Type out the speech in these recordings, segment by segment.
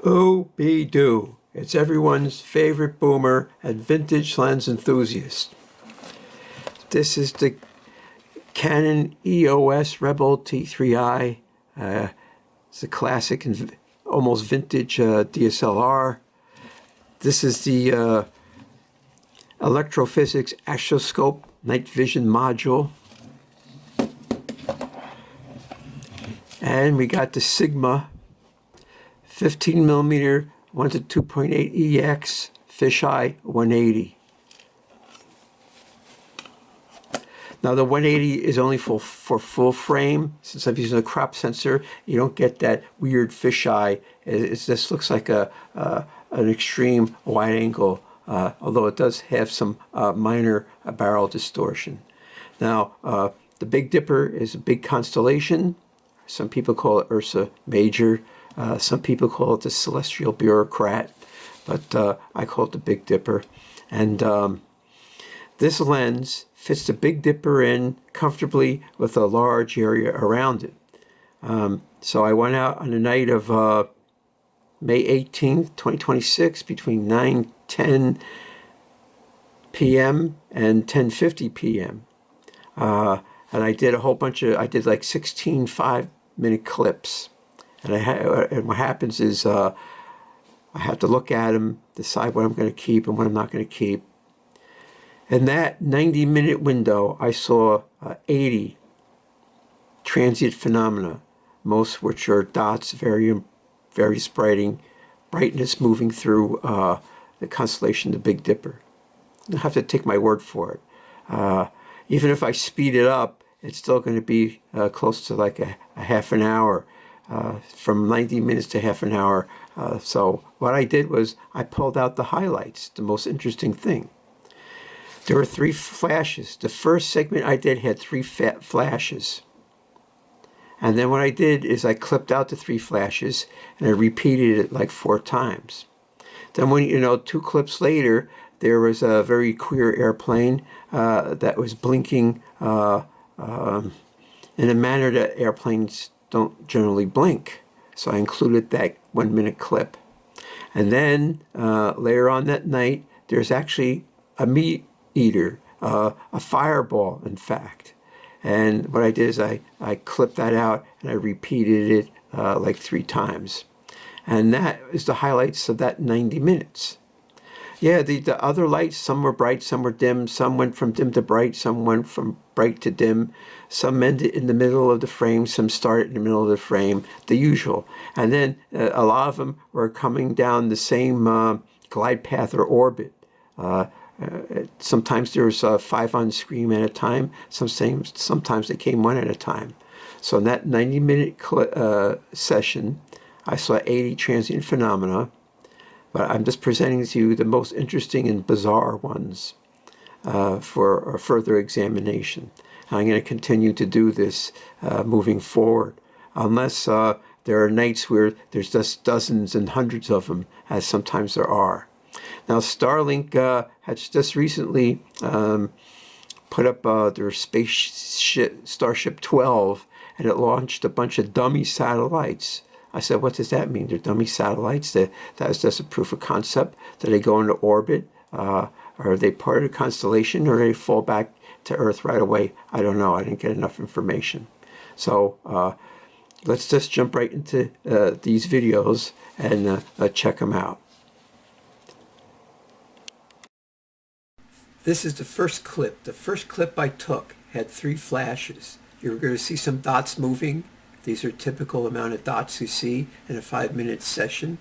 Ooh-be-doo. It's everyone's favorite boomer and vintage lens enthusiast. This is the Canon EOS Rebel T3i. It's a classic and almost vintage DSLR. This is the electrophysics astroscope night vision module. And we got the Sigma 15mm 1 to 2.8 EX fisheye 180. Now the 180 is only for full frame. Since I'm using a crop sensor, you don't get that weird fisheye. It just looks like an extreme wide angle, although it does have some minor barrel distortion. Now the Big Dipper is a big constellation. Some people call it Ursa Major. Some people call it the Celestial Bureaucrat, but I call it the Big Dipper. And this lens fits the Big Dipper in comfortably with a large area around it. So I went out on the night of May 18th, 2026, between 9:10 p.m. and 10:50 p.m. And I did a whole bunch of, I did like 16 5-minute clips. And what happens is I have to look at them, decide what I'm going to keep and what I'm not going to keep. In that 90-minute window, I saw 80 transient phenomena, most which are dots, various brightness moving through the constellation, the Big Dipper. You'll have to take my word for it. Even if I speed it up, it's still going to be close to like a half an hour, from 90 minutes to half an hour. So what I did was I pulled out the highlights, the most interesting thing. There were 3 flashes. The first segment I did had 3 flashes. And then what I did is I clipped out the 3 flashes and I repeated it like 4 times. Then when, 2 clips later, there was a very queer airplane that was blinking in a manner that airplanes don't generally blink. So I included that 1-minute clip. And then later on that night, there's actually a meat eater, a fireball, in fact. And what I did is I clipped that out and I repeated it like 3 times. And that is the highlights of that 90 minutes. Yeah, the other lights, some were bright, some were dim, some went from dim to bright, some went from bright to dim, some ended in the middle of the frame, some started in the middle of the frame, the usual. And then a lot of them were coming down the same glide path or orbit. Sometimes there was 5 on screen at a time, sometimes they came 1 at a time. So in that 90-minute session, I saw 80 transient phenomena. But I'm just presenting to you the most interesting and bizarre ones for a further examination. And I'm going to continue to do this moving forward, unless there are nights where there's just dozens and hundreds of them, as sometimes there are. Now, Starlink has just recently put up their spaceship, Starship 12, and it launched a bunch of dummy satellites. I said, what does that mean? They're dummy satellites? That's just a proof of concept that they go into orbit? Are they part of the constellation, or do they fall back to Earth right away? I don't know. I didn't get enough information. So let's just jump right into these videos and check them out. This is the first clip. The first clip I took had 3 flashes. You're going to see some dots moving. These are typical amount of dots you see in a 5-minute session.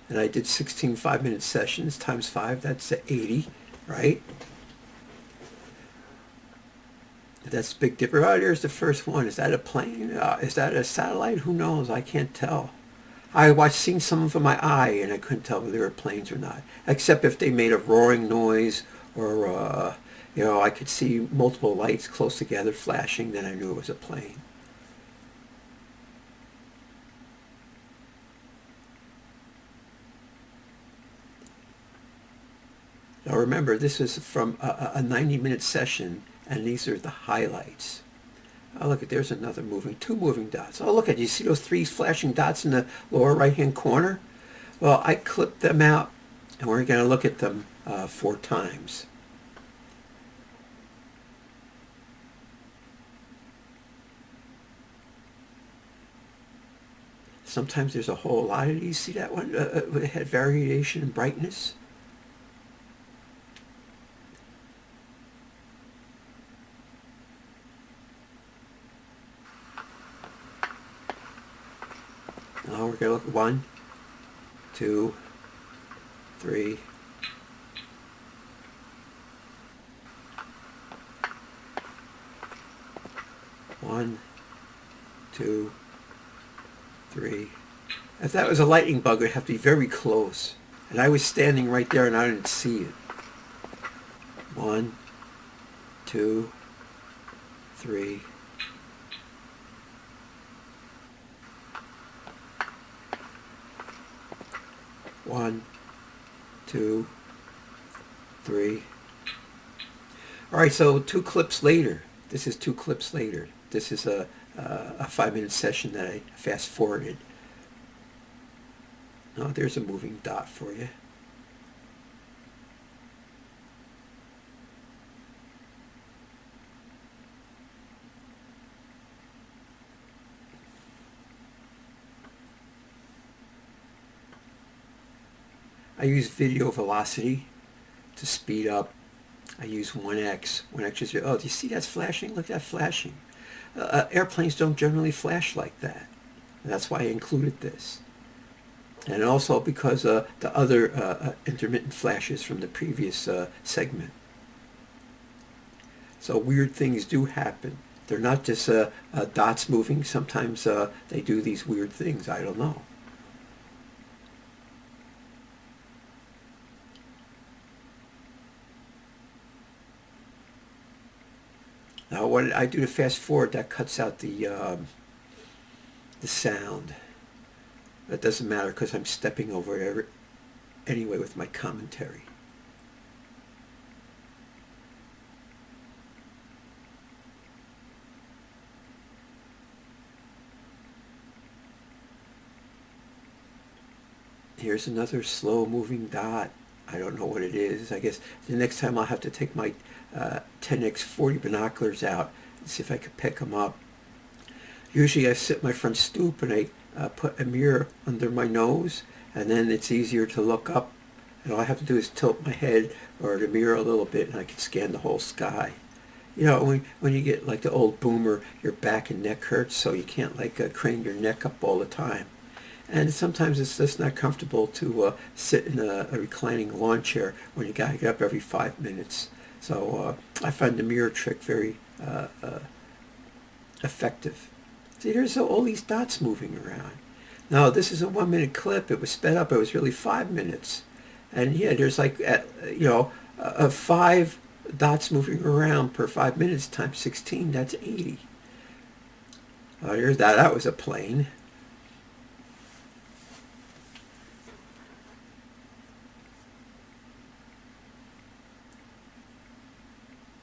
And I did 16 5-minute sessions times 5, that's 80, right? That's Big Dipper. Oh, there's the first one. Is that a plane? Is that a satellite? Who knows? I can't tell. I seen some of them in my eye and I couldn't tell whether they were planes or not. Except if they made a roaring noise or, I could see multiple lights close together flashing, then I knew it was a plane. Now remember, this is from a 90-minute session, and these are the highlights. Oh, look, there's another 2 moving dots. Oh, look at, you see those 3 flashing dots in the lower right-hand corner? Well, I clipped them out, and we're going to look at them 4 times. Sometimes there's a whole lot of these. See that one? It had variation in brightness. Now we're going to look at 1, 2, 3. One, 2, 3. If that was a lightning bug, it would have to be very close. And I was standing right there and I didn't see it. 1, 2, 3. One, 2, 3. All right, so 2 clips later. This is 2 clips later. This is a 5-minute session that I fast forwarded. Oh, there's a moving dot for you. I use video velocity to speed up. I use 1x. 1x is, oh, do you see that's flashing? Look at that flashing. Airplanes don't generally flash like that. And that's why I included this. And also because the other intermittent flashes from the previous segment. So weird things do happen. They're not just dots moving. Sometimes they do these weird things. I don't know. Now, what I do to fast forward, that cuts out the sound. That doesn't matter because I'm stepping over it anyway with my commentary. Here's another slow-moving dot. I don't know what it is. I guess the next time I'll have to take my 10x40 binoculars out and see if I could pick them up. Usually I sit in my front stoop and I put a mirror under my nose, and then it's easier to look up, and all I have to do is tilt my head or the mirror a little bit and I can scan the whole sky. You know, when you get like the old boomer, your back and neck hurts, so you can't like crane your neck up all the time. And sometimes it's just not comfortable to sit in a reclining lawn chair when you got to get up every 5 minutes. So I find the mirror trick very effective. See, there's all these dots moving around. Now, this is a 1-minute clip. It was sped up. It was really 5 minutes. And yeah, there's like, 5 dots moving around per 5 minutes times 16. That's 80. There's that. That was a plane.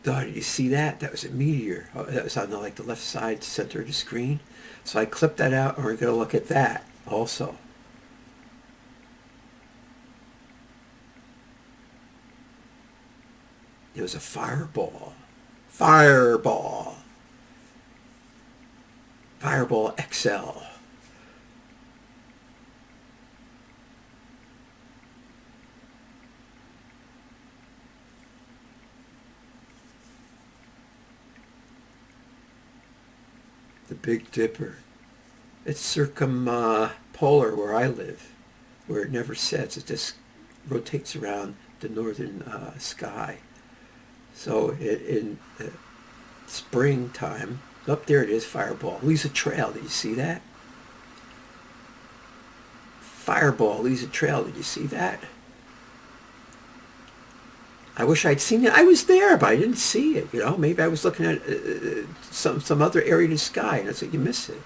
Oh, did you see that? That was a meteor. Oh, that was on the left side center of the screen. So I clipped that out, and we're going to look at that also. It was a fireball. Fireball. Fireball XL. The Big Dipper. It's circumpolar where I live, where it never sets. It just rotates around the northern sky. So in springtime, up there it is, fireball. Leaves a trail. Did you see that? Fireball leaves a trail. Did you see that? I wish I'd seen it. I was there, but I didn't see it. You know, maybe I was looking at some other area of the sky, and that's what you miss it.